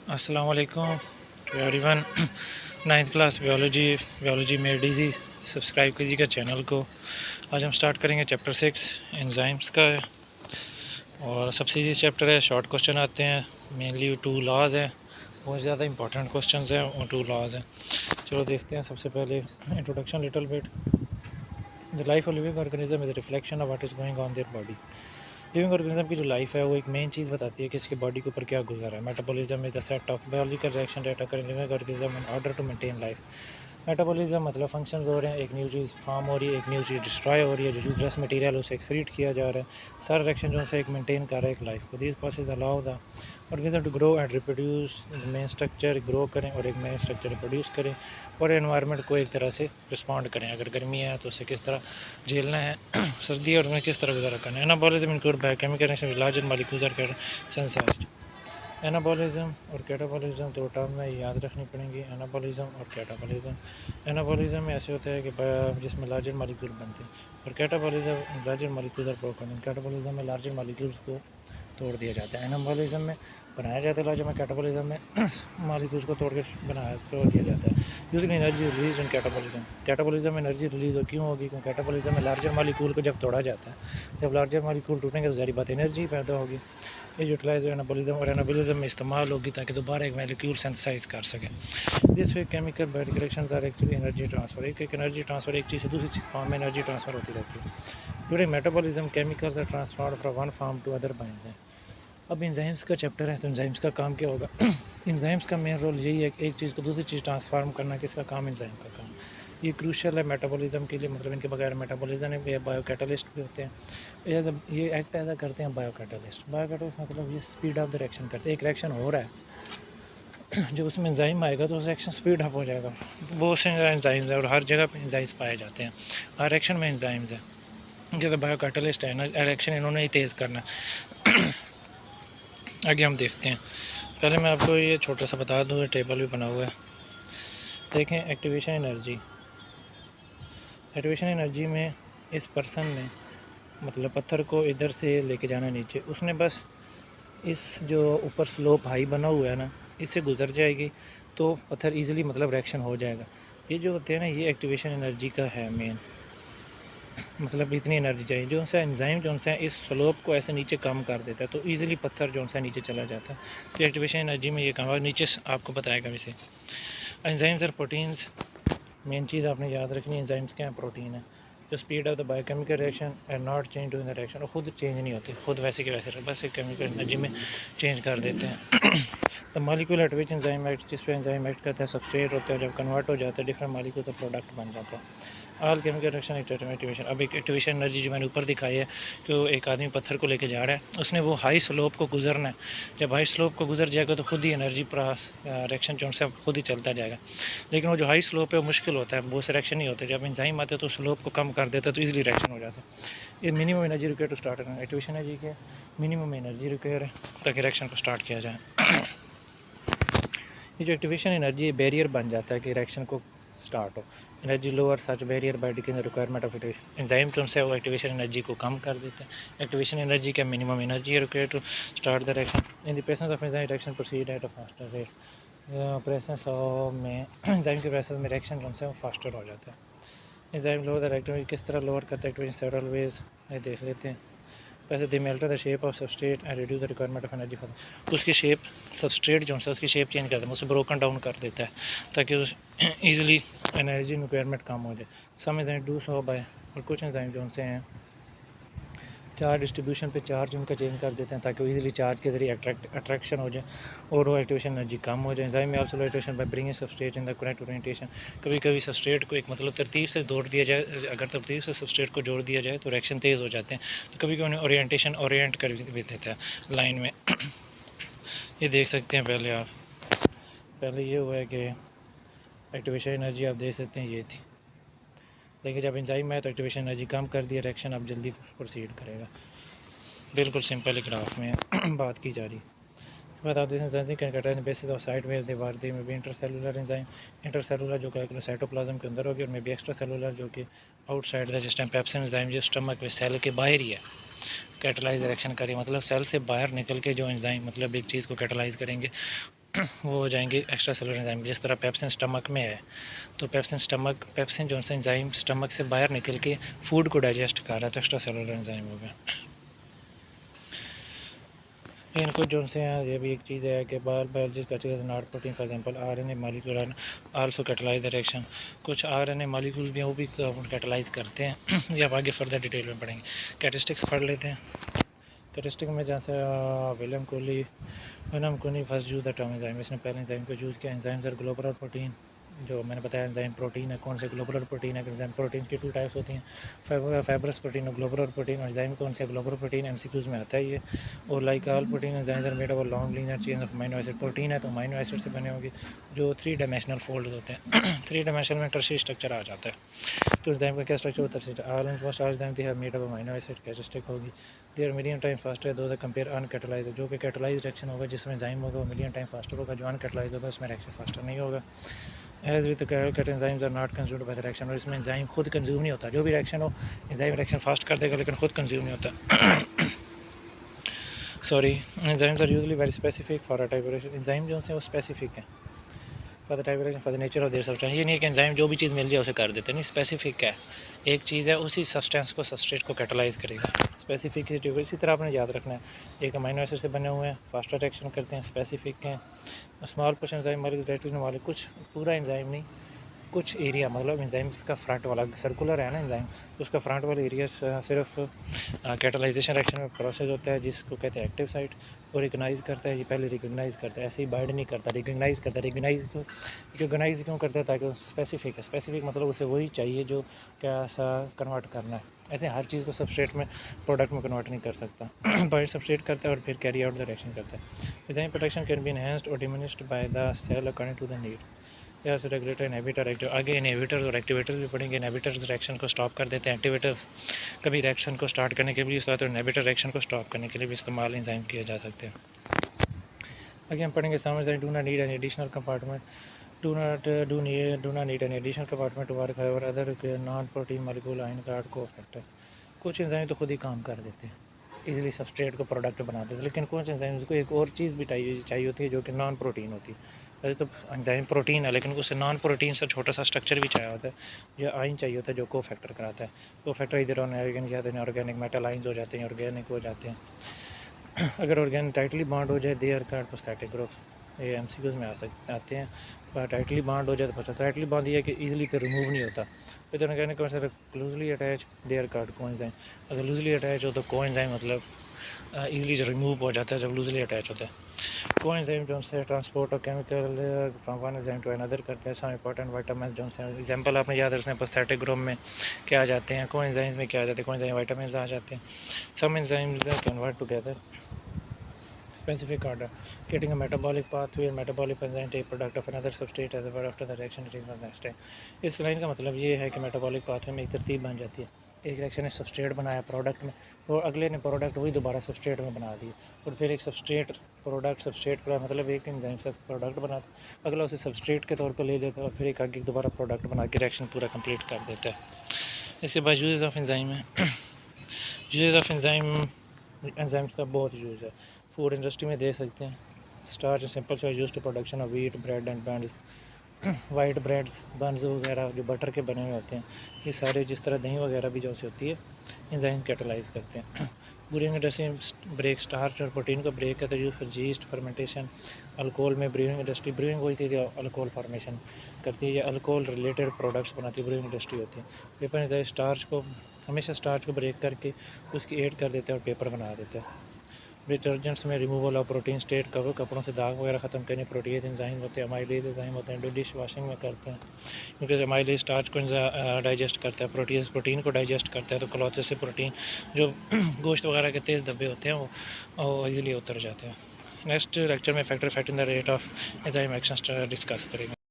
अस्सलाम वालेकुम to everyone. Ninth class biology made easy. Subscribe कीजिएगा चैनल को। आज हम स्टार्ट करेंगे चैप्टर 6 एंजाइम्स का है और सबसे इजी चैप्टर है। शॉर्ट क्वेश्चन आते हैं, मेनली 2 लॉज हैं, बहुत ज़्यादा इंपॉर्टेंट क्वेश्चन हैं और 2 लॉज हैं। चलो देखते हैं। सबसे पहले introduction little bit. The life of living organism is reflection of what is going on their bodies. Living organism की जो लाइफ है वो एक मेन चीज़ बताती है कि इसकी बॉडी के ऊपर क्या गुजरा है। Metabolism is the set of biological reaction that occur in living organism in order to maintain life. Metabolism मतलब फंक्शंस हो रहे हैं, एक न्यू चीज़ फॉर्म हो रही है, एक न्यू चीज़ डिस्ट्रॉय हो रही है, जो यूजलेस मटेरियल उसे एक्सक्रीट किया जा रहा है। सारा रिएक्शन जो है एक मेंटेन कर रहा है एक लाइफ को। This process allow the organism to grow and reproduce. Main structure grow करें और एक मेन स्ट्रक्चर रिप्रोड्यूस करें और एनवायरनमेंट को एक तरह से रिस्पॉन्ड करें। अगर गर्मी है तो उसे किस तरह झेलना है, सर्दी है और उन्हें किस तरह गुजारा करना है। Anabolism include biochemical reaction with larger molecules are synthesized. Anabolism और कैटाबॉलिज्म 2 टर्म में याद रखनी पड़ेंगी, एनाबॉलिज्म और कैटाबॉलिज्म। एनाबॉलिज्म में ऐसे होता है कि जिसमें लार्जर मॉलिक्यूल बनते हैं और catabolism larger molecules are broken. Catabolism में लार्जर मॉलिक्यूल्स को तोड़ दिया जाता है। एनाबॉलिज्म में बनाया जाता है लार्जर में, कैटाबॉलिज्म में मॉलिक्यूल्स को तोड़ दिया जाता है। यूजली एनर्जी रिलीज इन कैटाबॉलिज्म में एनर्जी रिलीज क्यों होगी? क्योंकि कैटाबॉलिज्म में लार्जर मॉलिक्यूल को जब तोड़ा जाता है, जब लार्जर मॉलिक्यूल टूटेंगे तो सारी बात एनर्जी पैदा होगी। ये यूटिलाइज एनाबॉलिज्म और एनाबॉलिज्म में इस्तेमाल होगी ताकि दोबारा एक मॉलिक्यूल सिंथेसाइज कर सकें। This way chemical biotic reactions are actually energy transfer. एक एनर्जी ट्रांसफर एक चीज़ से दूसरी फॉर्म में एनर्जी ट्रांसफर होती रहती है। During metabolism chemicals are transferred from one form to other by enzyme. अब एंजाइम्स का चैप्टर है तो एंजाइम्स का काम क्या होगा? एंजाइम्स का मेन रोल यही है कि एक चीज़ को दूसरी चीज़ ट्रांसफार्म करना। किसका काम? एंजाइम का काम। ये क्रूशियल है मेटाबॉलिज्म के लिए, मतलब इनके बगैर मेटाबॉलिज्म में बायो कैटलिस्ट भी होते हैं। ये एक्ट ऐसा करते हैं बायो कैटलिस्ट। बायो कैटलिस्ट मतलब ये स्पीड ऑफ द रिएक्शन करते हैं। एक रिएक्शन हो रहा है, जब उसमें एंजाइम आएगा तो उस रिएक्शन स्पीड अप हो जाएगा। बहुत से एंजाइम्स हैं और हर जगह पे एंजाइम्स पाए जाते हैं, हर रिएक्शन में एंजाइम्स हैं। जैसे बायो कैटलिस्ट है ना, रिएक्शन इन्होंने ही तेज़ करना है। आगे हम देखते हैं। पहले मैं आपको ये छोटा सा बता दूँ, टेबल भी बना हुआ है, देखें। Activation energy. एक्टिवेशन एनर्जी में इस पर्सन ने मतलब पत्थर को इधर से लेके जाना नीचे, उसने बस इस जो ऊपर स्लोप हाई बना हुआ है ना, इससे गुजर जाएगी तो पत्थर इजीली मतलब रिएक्शन हो जाएगा। ये जो होते हैं ना, ये एक्टिवेशन एनर्जी का है मेन, मतलब इतनी एनर्जी चाहिए। जो सा एंजाइम जो सा इस स्लोप को ऐसे नीचे कम कर देता है तो इजीली पत्थर जो सा नीचे चला जाता है। तो एक्टिवेशन एनर्जी में ये काम है। नीचे आपको बताएगा वैसे। एंजाइम्स और प्रोटीन्स, मेन चीज़ आपने याद रखनी है, एंजाइम्स क्या है? प्रोटीन है। जो speed of the biochemical reaction and not change to in the reaction, और खुद चेंज नहीं होती, खुद वैसे के वैसे बस एक केमिकल एनर्जी में चेंज कर देते हैं। तो molecule eight which enzyme act, जिस पे एंजाइम एक्ट करता है, सबस्ट्रेट होता है, जब कन्वर्ट हो जाता है डिफरेंट मॉलिक्यूल तो प्रोडक्ट बन जाता है। All chemical reaction activation. अब एक एक्टिवेशन एनर्जी जो मैंने ऊपर दिखाई है कि एक आदमी पत्थर को लेके जा रहा है, उसने वो हाई स्लोप को गुजरना है। जब हाई स्लोप को गुजर जाएगा तो खुद ही एनर्जी रिएक्शन जो है खुद ही चलता जाएगा। लेकिन वो जो हाई स्लोप है वो मुश्किल होता है, वो से रिएक्शन नहीं होते। जब एंजाइम आते हैं तो स्लोप को कम कर देता है तो ईजिली रिएक्शन हो जाता है। ये minimum energy require to start करना। एक्टिवेशन एनर्जी के मिनिमम एनर्जी रिक्वायर है ताकि रिएक्शन को स्टार्ट किया जाए। ये जो एक्टिवेशन एनर्जी बैरियर बन जाता है कि रिएक्शन को स्टार्ट हो। Energy lower such barrier by decreasing the requirement of activation. Enzyme जो है वो एक्टिवेशन एनर्जी को कम कर देते हैं। एक्टिवेशन एनर्जी का minimum energy required to start the reaction. In the presence of enzyme reaction proceed at a faster rate. Presence में enzyme के प्रेजेंस में रिएक्शन जो है वो फास्टर हो जाता है। एंजाइम लोअर द रिएक्टिविटी किस तरह लोअर करता है एक्टिवेशन? सेवरल वेज, ये देख लेते हैं। वैसे they alter the shape of substrate and reduce the requirement of energy for. तो उसकी शेप, सबस्ट्रेट जो है उसकी शेप चेंज कर देता है, उसे ब्रोकन डाउन कर देता है ताकि उस ईजिली एनर्जी रिक्वायरमेंट कम हो जाए। सम एंजाइम डू सो बाय, और कुछ एंजाइम जो उनसे हैं चार्ज डिस्ट्रीब्यूशन पे चार्ज उनका चेंज कर देते हैं ताकि वो इजीली चार्ज के जरिए अट्रैक्शन हो जाए और वो एक्टिवेशन एनर्जी कम हो जाए। एंजाइम में also activation by bringing substrate in the correct orientation. कभी कभी सबस्ट्रेट को एक मतलब तरतीब से जोड़ दिया जाए, अगर तरतीब से सबस्ट्रेट को जोड़ दिया जाए तो रिएक्शन तेज़ हो जाते हैं। तो कभी कभी उन्हें ओरिएंटेशन ओरिएंट कर भी देता है लाइन में। ये देख सकते हैं पहले आप। पहले ये हुआ है कि एक्टिवेशन एनर्जी आप देख सकते हैं ये थी, लेकिन जब एंजाइम में है तो एक्टिवेशन एनर्जी कम कर दिया, रिएक्शन अब जल्दी प्रोसीड करेगा। बिल्कुल सिंपल ग्राफ में बात की जा रही है। बता दें बेसिस ऑफ साइड वेज दीवार दी में भी इंटरसेलुलर एंजाइम, इंटरसेलुलर जो कि साइटोप्लाज्म के अंदर होगी, और में भी एक्स्ट्रा सेलुलर जो कि आउटसाइड है। जिस टाइम पेप्सिन एंजाइम जो स्टमक में सेल के बाहर ही है, कैटलाइज रिएक्शन करें, मतलब सेल से बाहर निकल के जो एंजाइम मतलब एक चीज़ को कैटलाइज करेंगे वो हो जाएंगे एक्स्ट्रा सेलुलर एंजाइम। जिस तरह पेप्सिन स्टमक में है, तो पेप्सिन जो सा एंजाइम स्टमक से बाहर निकल के फूड को डाइजेस्ट कर रहा है, तो एक्स्ट्रा सेलुलर एंजाइम हो गया। इनको जो से हैं, ये भी एक चीज़ है कि बायोलॉजी का not protein for example RNA molecule also catalyse the reaction. कुछ आरएनए मॉलिक्यूल भी हैं, वो भी कैटलाइज करते हैं। ये आप आगे फर्दर डिटेल में पढ़ेंगे। कैरेक्टरिस्टिक्स पढ़ लेते हैं। कैरेक्टरिस्टिक में जैसे विलियम कोनी first use the term enzyme, इसने पहले एंजाइम को यूज़ किया। एंजाइम्स आर ग्लोबुलर प्रोटीन, जो मैंने बताया एंजाइम प्रोटीन है। कौन से ग्लोबुलर प्रोटीन है? एंजाइम प्रोटीन की 2 टाइप्स होती हैं, फाइब्रस प्रोटीन और ग्लोबुलर प्रोटीन। और एंजाइम कौन से? ग्लोबुलर प्रोटीन एमसीक्यूज में आता है ये। और like all protein enzymes are made of long linear chain of amino acid. Protein है तो अमीनो एसिड से बने होंगे जो 3 डायमेंशनल फोल्ड होते हैं। 3 डायमेंशनल में टर्शियरी स्ट्रक्चर आ जाता है। तो एंजाइम का क्या स्ट्रक्चर होता है? All enzyme they have made of amino acid. Characteristic होगी देयर मिलियन टाइम फास्टर है। दो द कंपेयर अनकैटलाइज, जो कि कैटलाइज रिएक्शन होगा जिसमें एंजाइम होगा वो मिलियन टाइम फास्टर होगा। जो अनकैटलाइज होगा उसमें रिएक्शन फास्टर नहीं होगा। As with cat enzymes are not consumed by the reaction, और इसमें एंजाइम खुद कंज्यूम नहीं होता। जो भी रिएक्शन हो एंजाइम रिएक्शन फास्ट कर देगा लेकिन खुद कंज्यूम नहीं होता। Sorry, enzymes are usually very specific for a type reaction. Enzyme जो है वो स्पेसिफिक है for the type reaction for the nature of their substance. ये नहीं है कि एंजाइम जो भी चीज़ मिल जाए उसे कर देते, नहीं, स्पेसिफिक है। एक चीज़ है उसी सब्सटेंस को सबस्ट्रेट को कैटलाइज करेगा। स्पेसिफिक इसी तरह आपने याद रखना है। एक अमीनो एसिड से बने हुए हैं, फास्टर रिएक्शन करते हैं, स्पेसिफिक हैं। स्मॉल कुछ एंजाइम वाले कुछ पूरा एंजाइम नहीं, कुछ एरिया, मतलब एंजाइम्स का फ्रंट वाला सर्कुलर है ना एंजाइम, तो उसका फ्रंट वाला एरिया सिर्फ कैटलाइजेशन रिएक्शन में प्रोसेस होता है जिसको कहते हैं एक्टिव साइट। वो रिकग्नाइज करता है, ये पहले रिकग्नाइज करता है, ऐसे ही बाइंड नहीं करता, रिकग्नाइज करता है। रिकग्नाइज क्यों करता है? ताकि स्पेसिफिक है। स्पेसिफिक मतलब उसे वही चाहिए जो क्या सा कन्वर्ट करना है। ऐसे हर चीज़ को सबस्ट्रेट में प्रोडक्ट में कन्वर्ट नहीं कर सकता। बाइंड सबस्ट्रेट करता है और फिर कैरी आउट द रिएक्शन करता है। Enzyme protection can be enhanced और diminished by the cell according to the need. या रेगुलेटर इनहिबिटर एक्टिव। आगे इनहिबिटर्स और एक्टिवेटर्स भी पढ़ेंगे। इनहिबिटर्स रिएक्शन को स्टॉप कर देते हैं, एक्टिवेटर्स कभी रिएक्शन को स्टार्ट करने के लिए इस्तेमाल, तो इनहिबिटर रिएक्शन को स्टॉप करने के लिए भी इस्तेमाल एंजाइम किए जा सकते हैं। आगे हम पढ़ेंगे समझ do not need an additional compartment do not need an additional compartment to work however other non protein molecule ion called cofactor. कुछ एंजाइम तो खुद ही काम कर देते हैं, इजीली सबस्ट्रेट को प्रोडक्ट बना देते हैं, लेकिन कुछ एंजाइम्स को एक और चीज़ भी चाहिए होती है जो कि नॉन प्रोटीन होती है। तो एंजाइम प्रोटीन है लेकिन उसे नॉन प्रोटीन से छोटा सा स्ट्रक्चर भी चाहिए होता है, जो आयन चाहिए होता है जो को फैक्टर कराता है। को फैक्टर इधर ऑर्गेनिक या ऑर्गेनिक मेटल आयन्स हो जाते हैं, ऑर्गेनिक हो जाते हैं। अगर ऑर्गेनिक टाइटली बॉन्ड हो जाए, they are called prosthetic group. ये एमसीक्यूज में आते हैं। पर टाइटली बॉन्ड हो जाए तो टाइटली बॉन्ड ये है कि ईजिली फिर रिमूव नहीं होता। फिर organic loosely attach, they are called coenzyme. अगर लूजली अटैच हो तो कोएंजाइम मतलब ईजिली रिमूव हो जाता है जब लूजली अटैच होता है। कोएंजाइम जो से ट्रांसपोर्ट और chemical from one enzyme to another करते हैं। सम इंपॉर्टेंट विटामिन जो से एग्जांपल आपने याद रखना है, प्रोस्थेटिक ग्रुप में क्या आ जाते हैं, कोएंजाइम्स में क्या आ जाते हैं, कोएंजाइम विटामिन आ जाते हैं। Some enzymes convert together specific order, getting a metabolic pathway and metabolic enzyme take product of another substrate as a part after the reaction taking the next time। इस line का मतलब ये है कि metabolic pathway में एक तरतीब बन जाती है। एक रिएक्शन ने सबस्ट्रेट बनाया प्रोडक्ट में, और अगले ने प्रोडक्ट वही दोबारा सबस्ट्रेट में बना दिया, और फिर एक सबस्ट्रेट का मतलब एक एंजाइम से प्रोडक्ट बनाता, अगला उसे सबस्ट्रेट के तौर पर ले लेता है और फिर एक आगे दोबारा प्रोडक्ट बना के रिएक्शन पूरा कंप्लीट कर देता है। इसके बाद यूजेस ऑफ एंजाइम है। यूजेस ऑफ एंजाइम्स का बहुत यूज़ है। फूड इंडस्ट्री में दे सकते हैं। Starch simple so use to production of wheat bread and buns. White breads buns वगैरह जो बटर के बने हुए होते हैं, ये सारे जिस तरह दही वगैरह भी जो सी होती है एंजाइम कैटलाइज करते हैं। ब्रूइंग इंडस्ट्री ब्रेक स्टार्च और प्रोटीन को ब्रेक करते use for yeast fermentation. Alcohol में ब्रूइंग इंडस्ट्री ब्रूइंग वही थी जो अल्कोहल फॉर्मेशन करती है, या अल्कोहल रिलेटेड प्रोडक्ट्स बनाती है, ब्रूइंग इंडस्ट्री होती है। पेपर स्टार्च को हमेशा स्टार्च को ब्रेक करके उसकी ऐड कर देते हैं और पेपर बना देते हैं। डिटर्जेंट्स में रिमूवल ऑफ प्रोटीन स्टेट कपड़ों से दाग वगैरह ख़त्म करने प्रोटीज एंजाइम होते हैं। अमाइलेज एंजाइम होते हैं, डिश वॉशिंग में करते हैं क्योंकि अमाइलेज स्टार्च को डाइजेस्ट करता है, प्रोटीन को डाइजेस्ट करता है, तो क्लॉथेस से प्रोटीन जो गोश्त वगैरह के तेज़ धब्बे होते हैं वो ईजिली उतर जाते हैं। नेक्स्ट लेक्चर में factor in the rate of enzyme action discuss करेंगे।